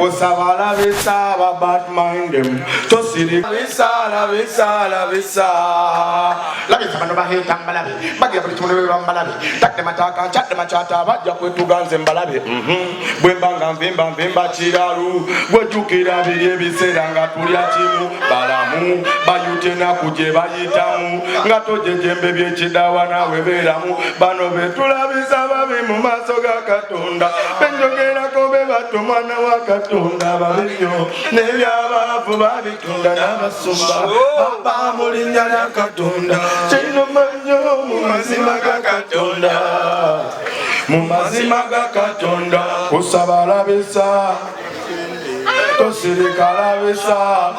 Osabala visa bad mind them. To see the visa. Labi samano bahe tambalabi. Bagi abri tumune bambalabi. Tak de mataka, chat de machata, baja kwetu ganze mbalabi. Bwembanga vimba chiraru. Bwejukira biri biseranga tulia chimu. Balamu, bayute na kuje bayitamu. Ngato jejembe byechidawa na weberamu. Bano betula visa babi mu maso ga Katonda. Benjogera kobe batomana wa Katonda babinyo. Nebyabafu babitunda n'abasumba. Baba mulinya na Katonda. Chino manyo mu mazima ga Katonda. Mu mazima ga Katonda. Kusabala bisa. Tosirikala bisa.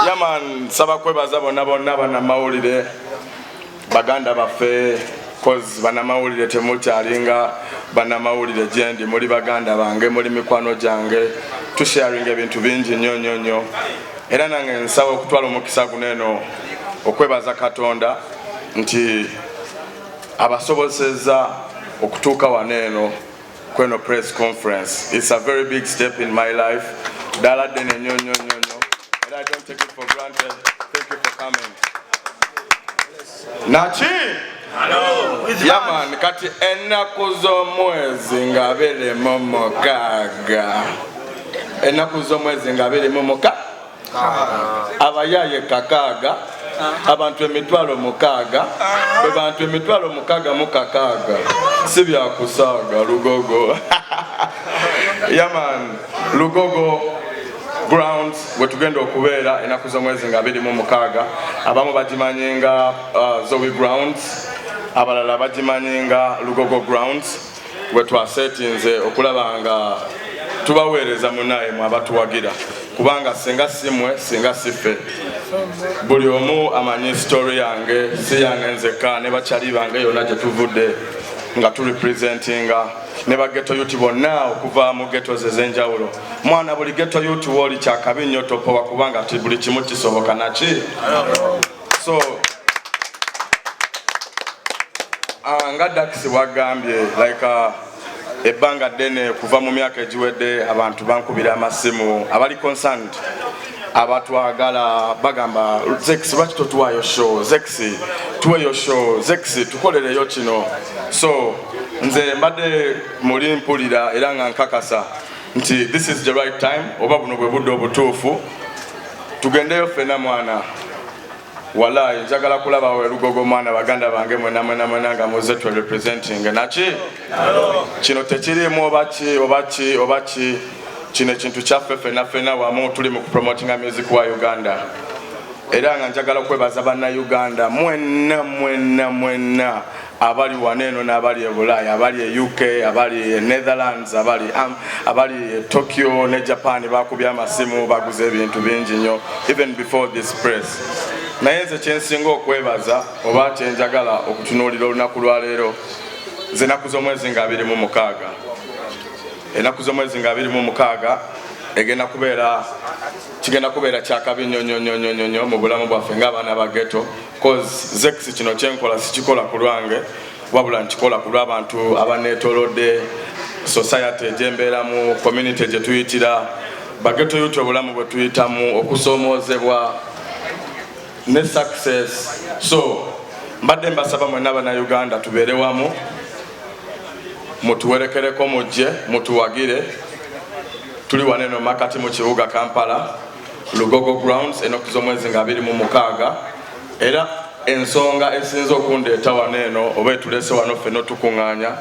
Yaman sabakwebaza bonna bana mawulire baganda baffe cause bana mawulire temukyalinga bana mawulire jendi muri baganda bange muri mikwano jange tusharing ebintu bingi nnyo era nange nsaba okutwala omukisa guneno okwebaza Katonda nti abasobozeza okutuuka waneno kweno press conference. It's a very big step in my life. Dala dene nnyo and I don't take it for granted. Thank you for coming. Nachi hello yaman kati ennaku z'omwezi ngabere momokaga ennaku z'omwezi ngabere momoka abayaye kakaga abantu emitwalo mukaga bebantu emitwalo mukaga mukakaga sibya kusaga lugogo yaman lugogo grounds wetugenda okubeera ennaku z'omwezi nga 26 abamu bagimanyinga Zoe grounds abalala bagimanyinga Lugogo grounds wetwasetinze okulaba nga tubaweereza munaye mu abatuwagira kubanga singa simwe singa sife buli omu amanyi story yange si yange nzeka ne bakyali bange yonna gye tuvudde nga turepresentinga ne bageto yuti bonna okuva mu geto ez'enjawulo mwana buli geto yuti woli kyakabi nnyo topowa kubanga buli kimu kisoboka naki so nga Dax wagambye like ebbanga ddene kuva mu myaka egiwedde abantu bankubira amasimu abali concerned abatwagala bagamba Zex lwaki totuwayo show Zex tuweyo show Zex tukolereyo kino so nze mbadde muli mpulira era nga nkakasa nti this is the right time oba buno bwe budde obutuufu tugendeyo ffenna mwana wallahi njagala kulaba we Lugogo mwana baganda bange mwena nga muze twe representing naki kino tekirimu obaki kino ekintu kyaffe ffenna wamu tuli mu promoting music wa Uganda era nga njagala kwebaza banna Uganda mwenna abali waneno n'abali e Bulaya abali e UK abali e Netherlands abali e Tokyo ne Japan bakubya amasimu baguze ebintu bingi nnyo even before this press naye nze kyensinga okwebaza oba kyenjagala okutunuulira olunaku lwaleero zenaku z'omwezi nga 26 enaku z'omwezi nga 26 kigenda kubeera kyakabi nnyo mu bulamu bwaffe ng'abaana ba ghetto cause Zex kino kyenkola sikikola ku lwange wabula nkikola ku lw'abantu abaneetolodde society egyembeeramu community gye tuyitira baghetto yuti obulamu bwe tuyitamu okusoomoozebwa ne success so mbadde mbasaba mwenna bannayuganda tubeere wamu mutuwerekereko mujje mutuwagire tuli waneno makati mu kibuga Kampala Lugogo grounds ennaku z'omwezi nga 26 era ensonga esinza okundeeta waneno oba etulese wano ffenna tukuŋŋaanya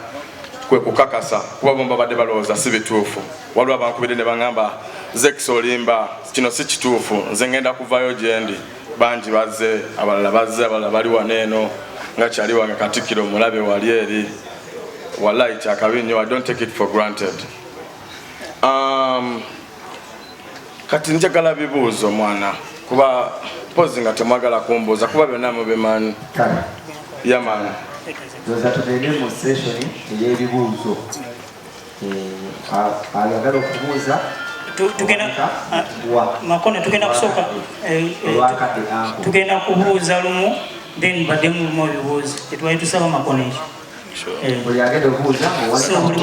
kwe kukakasa kuba bomba badde balowooza si bituufu waliwo abankubire ne baŋŋamba Zex olimba kino si kituufu nze ngenda kuvayo gyendi bangi bazze abalala bali waneno nga kyali wange Katikkiro mulabe wali eri wallahi kyakabi nnyo I don't take it for granted kati njagala bibuuzo mwana kuba pozi nga temwagala kumbuuza kuba byonna mubimanyi yaman ndoza tugende mu session ey'ebibuuzo ayagala okubuuza makone tugenda kusooka tugenda kubuuza lumu then badde mulimu ebibuuzo tetwali tusaba makono ekyo. buli agenda okubuuza So buli